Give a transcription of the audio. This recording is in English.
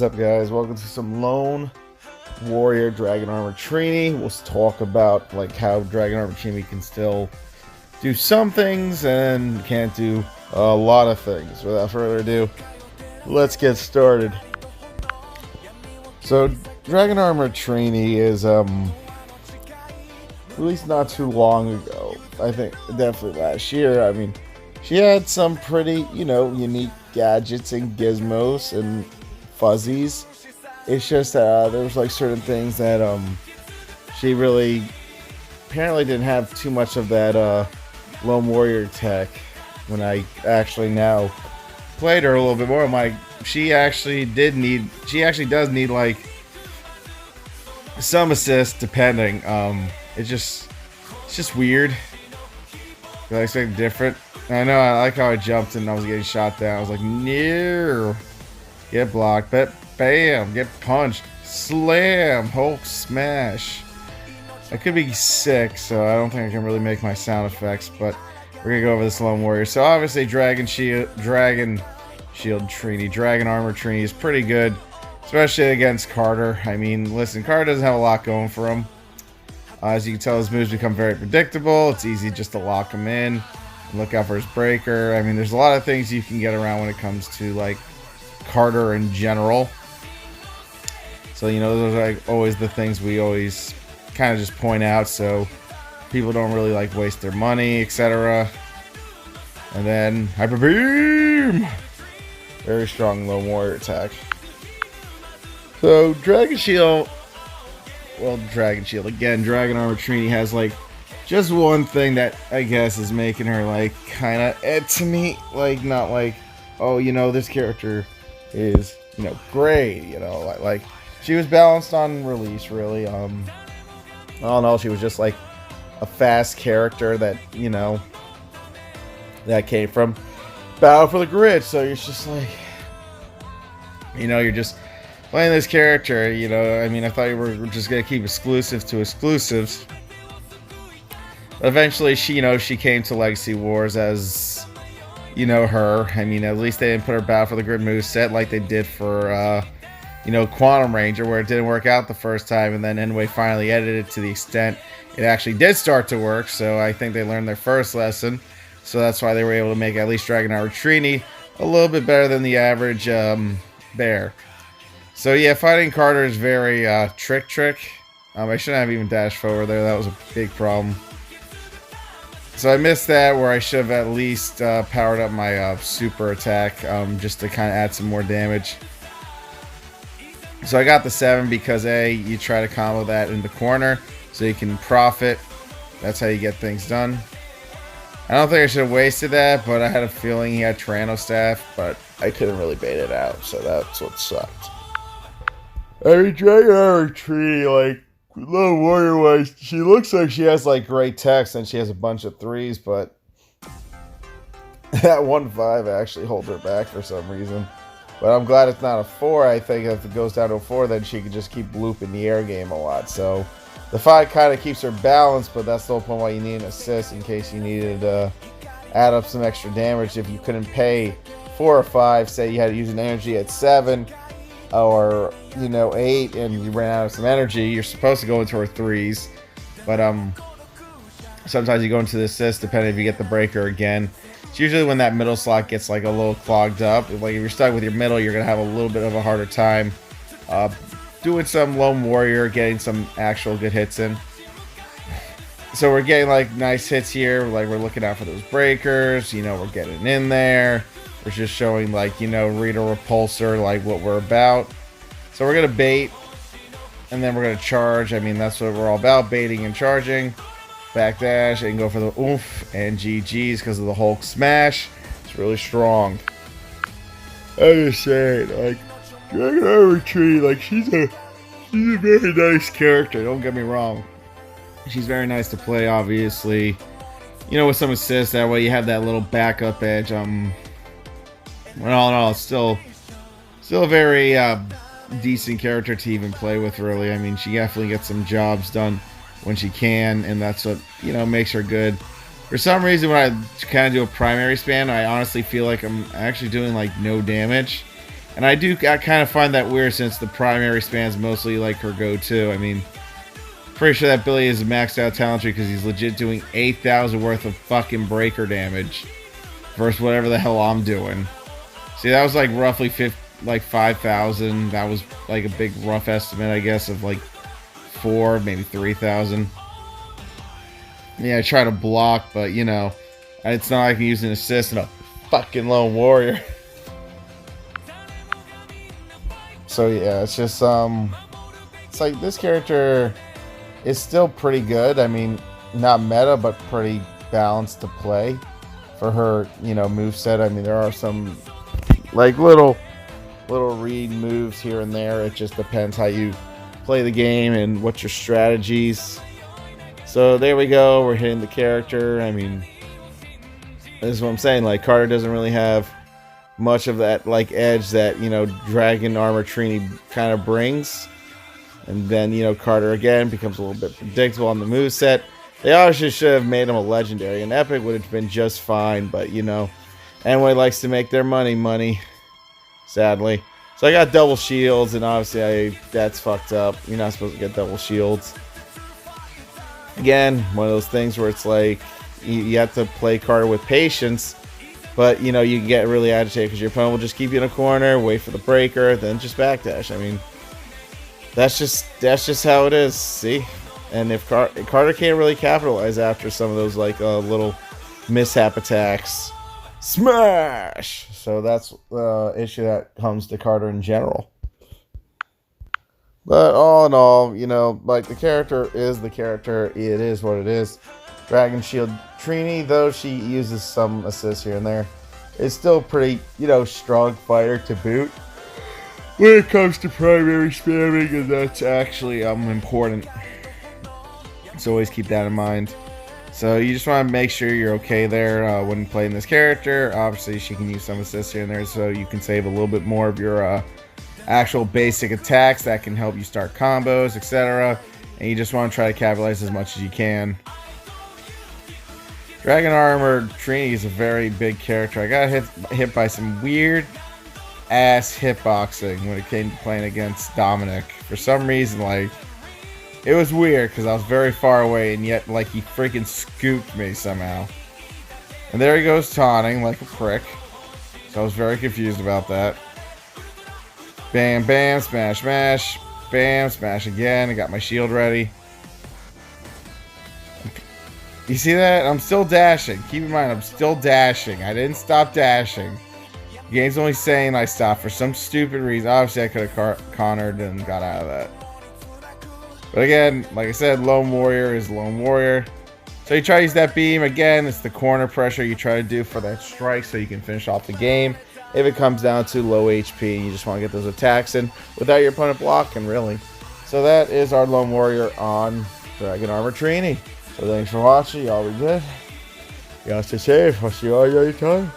is up, guys? Welcome to some Lone Warrior Dragon Armor Trini. We'll talk about like how Dragon Armor Trini can still do some things and can't do a lot of things. Without further ado, let's get started. So Dragon Armor Trini is released not too long ago. I think definitely last year. I mean, she had some pretty, unique gadgets and gizmos and fuzzies. It's just there was like certain things that she really apparently didn't have too much of that Lone Warrior tech. When I actually now played her a little bit more, I'm like, she actually does need like some assist depending. It's just weird. I expect different. I know, I like how I jumped and I was getting shot down. I was like, no. Get blocked, but bam, get punched, slam, Hulk smash. I could be sick, so I don't think I can really make my sound effects, but we're gonna go over this Lone Warrior. So obviously Dragon Armor Trini is pretty good, especially against Carter. I mean, listen, Carter doesn't have a lot going for him. As you can tell, his moves become very predictable. It's easy just to lock him in. Look out for his breaker. I mean, there's a lot of things you can get around when it comes to like Carter in general. So those are like always the things we always kind of just point out, so people don't really like waste their money, etc. And then Hyper Beam, very strong Lone Warrior attack. So Dragon Shield again. Dragon Armor Trini has like just one thing that I guess is making her like kind of to me, like not like, oh, this character is great, like she was balanced on release, really. I don't know, she was just like a fast character that that came from Battle for the Grid, so you're just like, you're just playing this character. I mean, I thought you were just gonna keep exclusive to exclusives. Eventually, she came to Legacy Wars as, her. I mean, at least they didn't put her Battle for the Grid moveset like they did for, Quantum Ranger, where it didn't work out the first time, and then anyway, finally edited it to the extent it actually did start to work. So I think they learned their first lesson. So that's why they were able to make at least Dragon Armor Trini a little bit better than the average bear. So yeah, fighting Carter is very trick. I shouldn't have even dashed forward there. That was a big problem. So I missed that, where I should have at least powered up my super attack just to kind of add some more damage. So I got the 7 because you try to combo that in the corner so you can profit. That's how you get things done. I don't think I should have wasted that, but I had a feeling he had Tyranno Staff, but I couldn't really bait it out, so that's what sucked. I mean, Dragon Armor Trini, like, Lone Warrior wise, she looks like she has like great text and she has a bunch of 3s, but that 1-5 actually holds her back for some reason. But I'm glad it's not a 4. I think if it goes down to a 4, then she can just keep looping the air game a lot. So the 5 kind of keeps her balanced, but that's the whole point why you need an assist, in case you needed to add up some extra damage. If you couldn't pay 4 or 5, say you had to use an energy at 7 or 8 and you ran out of some energy, you're supposed to go into her 3s, but sometimes you go into the assist depending if you get the breaker again. It's usually when that middle slot gets like a little clogged up. Like if you're stuck with your middle, you're gonna have a little bit of a harder time doing some Lone Warrior, getting some actual good hits in. So we're getting like nice hits here, like we're looking out for those breakers, we're getting in there. We're just showing like, Rita Repulsor, like what we're about. So we're going to bait, and then we're going to charge. I mean, that's what we're all about, baiting and charging. Backdash, and go for the oomph and GG's because of the Hulk smash. It's really strong. I'm just saying, like, Dragon Armor Trini, like, she's a very nice character, don't get me wrong. She's very nice to play, obviously. With some assists, that way you have that little backup edge. Well, no, it's still a very decent character to even play with, really. I mean, she definitely gets some jobs done when she can, and that's what makes her good. For some reason, when I kind of do a primary spam, I honestly feel like I'm actually doing like no damage. And I kind of find that weird since the primary span's mostly like her go-to. I mean, pretty sure that Billy is a maxed out talent tree because he's legit doing 8,000 worth of fucking breaker damage versus whatever the hell I'm doing. See, that was like roughly 5,000. That was like a big rough estimate, I guess, of like maybe 3,000. Yeah, I try to block, but you know, it's not like I can use an assist and a fucking lone warrior. So yeah, it's just it's like this character is still pretty good. I mean, not meta, but pretty balanced to play for her, you know, moveset. I mean, there are some like little read moves here and there. It just depends how you play the game and what your strategies. So there we go. We're hitting the character. I mean, this is what I'm saying. Like, Carter doesn't really have much of that like edge that, you know, Dragon Armor Trini kind of brings. And then, you know, Carter again becomes a little bit predictable on the moveset. They obviously should have made him a legendary. An epic would have been just fine, but you know, anyone likes to make their money, sadly. So I got double shields, and obviously that's fucked up. You're not supposed to get double shields. Again, one of those things where it's like you have to play Carter with patience, but you know, you get really agitated because your opponent will just keep you in a corner, wait for the breaker, then just backdash. I mean, that's just how it is. See, and if Carter can't really capitalize after some of those like little mishap attacks, smash. So that's the issue that comes to Carter in general. But all in all, you know, like, the character is the character. It is what it is. Dragon Shield Trini, though she uses some assists here and there, is still pretty, you know, strong fighter to boot when it comes to primary spamming, and that's actually important. So always keep that in mind. So you just want to make sure you're okay there when playing this character. Obviously, she can use some assists here and there, so you can save a little bit more of your actual basic attacks that can help you start combos, etc. And you just want to try to capitalize as much as you can. Dragon Armor Trini is a very big character. I got hit by some weird ass hitboxing when it came to playing against Dominic. For some reason, like, it was weird because I was very far away, and yet like he freaking scooped me somehow. And there he goes taunting like a prick. So I was very confused about that. Bam, bam, smash, smash. Bam, smash again. I got my shield ready. You see that? I'm still dashing. Keep in mind, I'm still dashing. I didn't stop dashing. The game's only saying I stopped for some stupid reason. Obviously, I could have countered and got out of that. But again, like I said, Lone Warrior is Lone Warrior. So you try to use that beam. Again, it's the corner pressure you try to do for that strike so you can finish off the game. If it comes down to low HP and you just want to get those attacks in without your opponent blocking, really. So that is our Lone Warrior on Dragon Armor Trini. So thanks for watching. Y'all be good. Y'all stay safe. I'll see you all anytime.